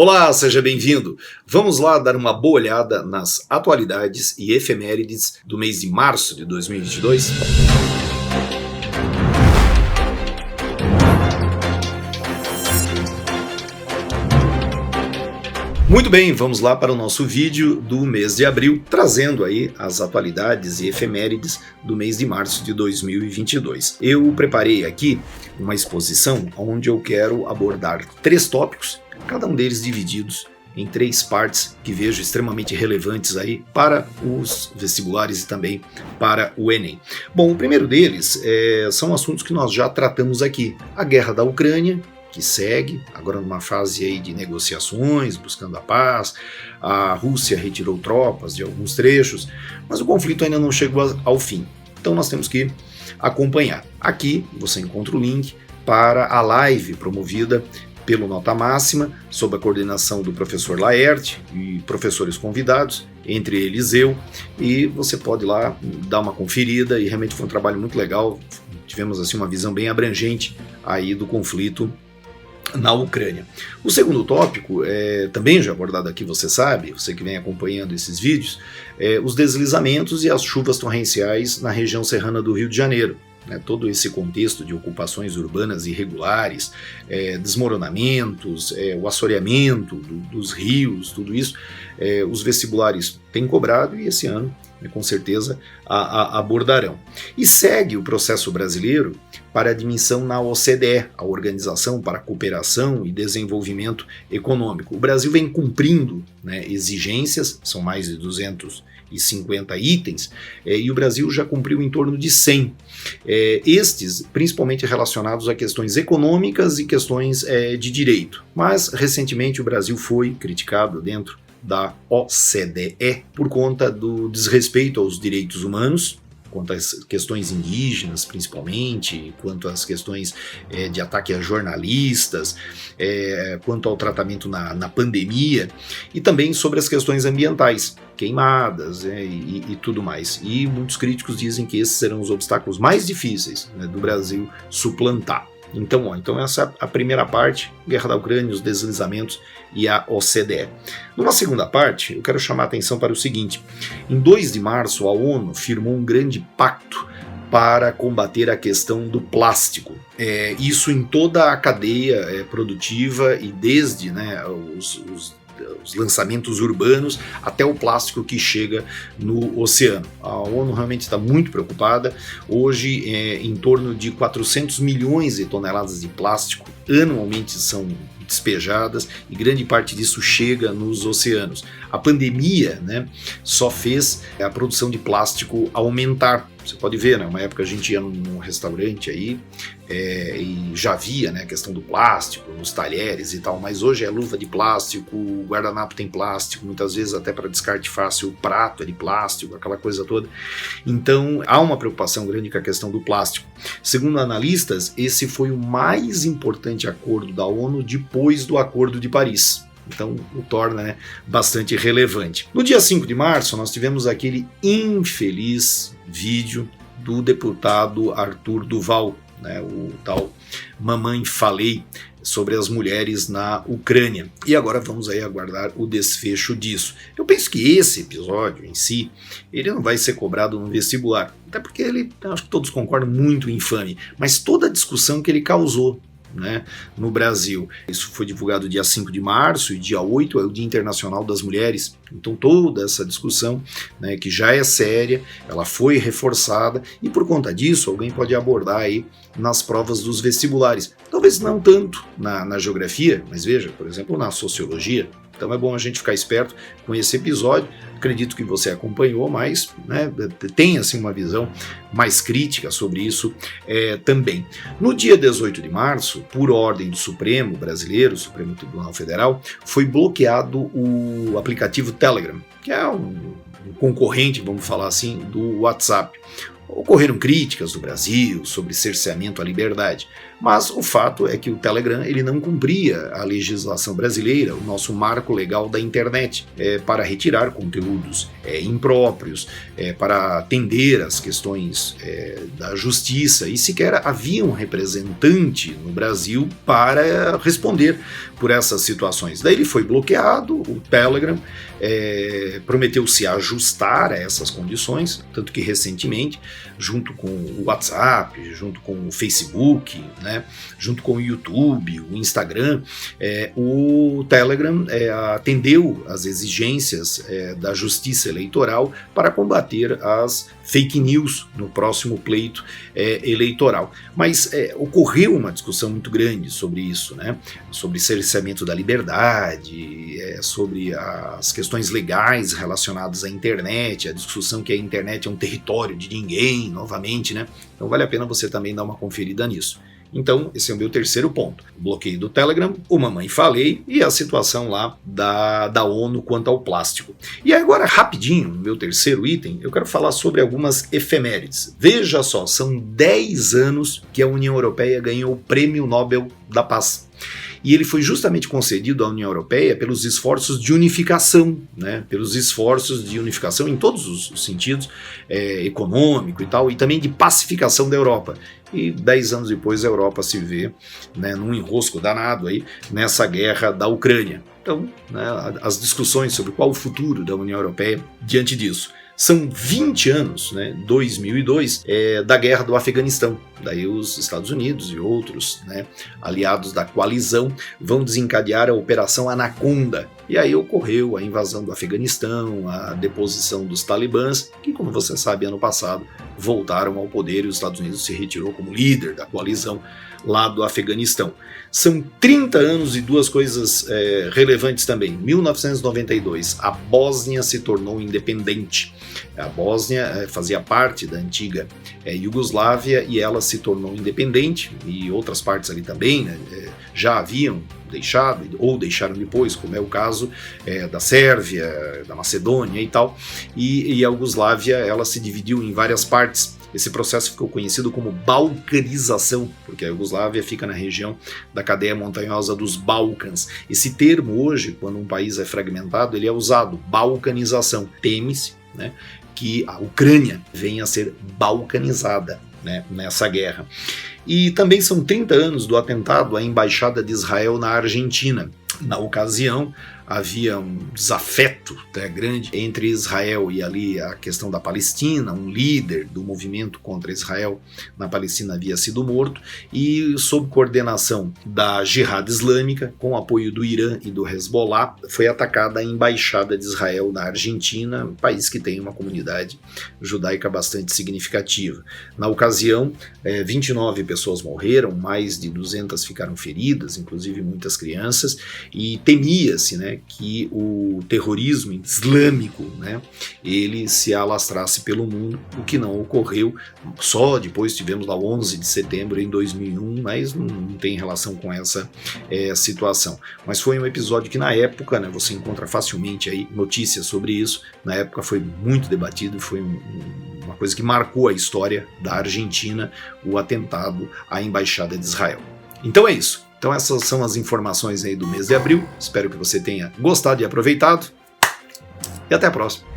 Olá, seja bem-vindo! Vamos lá dar uma boa olhada nas atualidades e efemérides do mês de março de 2022? Muito bem, vamos lá para o nosso vídeo do mês de abril, trazendo aí as atualidades e efemérides do mês de março de 2022. Eu preparei aqui uma exposição onde eu quero abordar 3 tópicos, cada um deles divididos em 3 partes que vejo extremamente relevantes aí para os vestibulares e também para o Enem. Bom, o primeiro deles são assuntos que nós já tratamos aqui, a guerra da Ucrânia, que segue, agora numa fase aí de negociações, buscando a paz. A Rússia retirou tropas de alguns trechos, mas o conflito ainda não chegou ao fim. Então nós temos que acompanhar. Aqui você encontra o link para a live promovida pelo Nota Máxima, sob a coordenação do professor Laerte e professores convidados, entre eles eu, e você pode ir lá dar uma conferida, e realmente foi um trabalho muito legal. Tivemos assim uma visão bem abrangente aí do conflito na Ucrânia. O segundo tópico, também já abordado aqui, você sabe, você que vem acompanhando esses vídeos, os deslizamentos e as chuvas torrenciais na região serrana do Rio de Janeiro. Todo esse contexto de ocupações urbanas irregulares, desmoronamentos, o assoreamento dos rios, tudo isso, os vestibulares têm cobrado e esse ano, com certeza, abordarão. E segue o processo brasileiro para a admissão na OCDE, a Organização para a Cooperação e Desenvolvimento Econômico. O Brasil vem cumprindo exigências, são mais de 250 itens, e o Brasil já cumpriu em torno de 100. Estes principalmente relacionados a questões econômicas e questões de direito. Mas recentemente o Brasil foi criticado dentro da OCDE por conta do desrespeito aos direitos humanos, quanto às questões indígenas principalmente, quanto às questões de ataque a jornalistas, quanto ao tratamento na pandemia, e também sobre as questões ambientais, queimadas e tudo mais. E muitos críticos dizem que esses serão os obstáculos mais difíceis do Brasil suplantar. Então essa é a primeira parte, guerra da Ucrânia, os deslizamentos e a OCDE. Numa segunda parte, eu quero chamar a atenção para o seguinte: em 2 de março, a ONU firmou um grande pacto para combater a questão do plástico. Isso em toda a cadeia produtiva e desde os lançamentos urbanos até o plástico que chega no oceano. A ONU realmente está muito preocupada. Hoje, em torno de 400 milhões de toneladas de plástico anualmente são despejadas e grande parte disso chega nos oceanos. A pandemia só fez a produção de plástico aumentar. Você pode ver, uma época a gente ia num restaurante aí e já via a questão do plástico nos talheres e tal, mas hoje é luva de plástico, o guardanapo tem plástico, muitas vezes até para descarte fácil o prato é de plástico, aquela coisa toda. Então há uma preocupação grande com a questão do plástico. Segundo analistas, esse foi o mais importante acordo da ONU depois do Acordo de Paris. Então o torna bastante relevante. No dia 5 de março nós tivemos aquele infeliz vídeo do deputado Arthur Duval, o tal Mamãe Falei, sobre as mulheres na Ucrânia. E agora vamos aí aguardar o desfecho disso. Eu penso que esse episódio em si, ele não vai ser cobrado no vestibular, até porque ele, acho que todos concordam, muito infame, mas toda a discussão que ele causou no Brasil. Isso foi divulgado dia 5 de março e dia 8 é o Dia Internacional das Mulheres. Então toda essa discussão, que já é séria, ela foi reforçada e por conta disso alguém pode abordar aí nas provas dos vestibulares. Talvez não tanto na geografia, mas veja, por exemplo, na sociologia. Então é bom a gente ficar esperto com esse episódio. Acredito que você acompanhou, mas tem assim uma visão mais crítica sobre isso também. No dia 18 de março, por ordem do Supremo brasileiro, Supremo Tribunal Federal, foi bloqueado o aplicativo Telegram, que é um concorrente, vamos falar assim, do WhatsApp. Ocorreram críticas do Brasil sobre cerceamento à liberdade, Mas o fato é que o Telegram ele não cumpria a legislação brasileira, o nosso marco legal da internet, para retirar conteúdos impróprios, para atender às questões da justiça, e sequer havia um representante no Brasil para responder por essas situações. Daí ele foi bloqueado, o Telegram prometeu se ajustar a essas condições, tanto que recentemente, junto com o WhatsApp, junto com o Facebook, né, junto com o YouTube, o Instagram, o Telegram atendeu às exigências da Justiça Eleitoral para combater as fake news no próximo pleito eleitoral. Mas ocorreu uma discussão muito grande sobre isso, né, sobre cerceamento da liberdade, sobre as questões legais relacionadas à internet, a discussão que a internet é um território de ninguém, novamente, né? Então vale a pena você também dar uma conferida nisso. Então, esse é o meu terceiro ponto. O bloqueio do Telegram, o Mamãe Falei e a situação lá da ONU quanto ao plástico. E agora, rapidinho, no meu terceiro item, eu quero falar sobre algumas efemérides. Veja só, são 10 anos que a União Europeia ganhou o Prêmio Nobel da Paz. E ele foi justamente concedido à União Europeia pelos esforços de unificação, né? Pelos esforços de unificação em todos os sentidos, econômico e tal, e também de pacificação da Europa. E 10 anos depois a Europa se vê, né, num enrosco danado aí, nessa guerra da Ucrânia. Então, né, as discussões sobre qual o futuro da União Europeia diante disso. São 20 anos, né, 2002, da guerra do Afeganistão. Daí os Estados Unidos e outros, né, aliados da coalizão vão desencadear a Operação Anaconda. E aí ocorreu a invasão do Afeganistão, a deposição dos talibãs, que, como você sabe, ano passado voltaram ao poder e os Estados Unidos se retirou como líder da coalizão lá do Afeganistão. São 30 anos e duas coisas relevantes também. 1992, a Bósnia se tornou independente. A Bósnia fazia parte da antiga Iugoslávia e ela se tornou independente, e outras partes ali também, né, já haviam deixado ou deixaram depois, como é o caso da Sérvia, da Macedônia e tal, e a Iugoslávia ela se dividiu em várias partes. Esse processo ficou conhecido como balcanização, porque a Iugoslávia fica na região da cadeia montanhosa dos Balcãs. Esse termo hoje, quando um país é fragmentado, ele é usado, balcanização. Teme-se, né, que a Ucrânia venha a ser balcanizada, né, nessa guerra. E também são 30 anos do atentado à Embaixada de Israel na Argentina. Na ocasião, havia um desafeto, né, grande entre Israel e ali a questão da Palestina. Um líder do movimento contra Israel na Palestina havia sido morto, e sob coordenação da Jihad Islâmica, com apoio do Irã e do Hezbollah, foi atacada a Embaixada de Israel na Argentina, um país que tem uma comunidade judaica bastante significativa. Na ocasião, 29 pessoas morreram, mais de 200 ficaram feridas, inclusive muitas crianças, e temia-se, né, que o terrorismo islâmico, né, ele se alastrasse pelo mundo, o que não ocorreu. Só depois tivemos lá o 11 de setembro em 2001, mas não tem relação com essa situação. Mas foi um episódio que na época, né, você encontra facilmente aí notícias sobre isso. Na época foi muito debatido, foi uma coisa que marcou a história da Argentina, o atentado à Embaixada de Israel. Então é isso. Então essas são as informações aí do mês de abril. Espero que você tenha gostado e aproveitado. E até a próxima.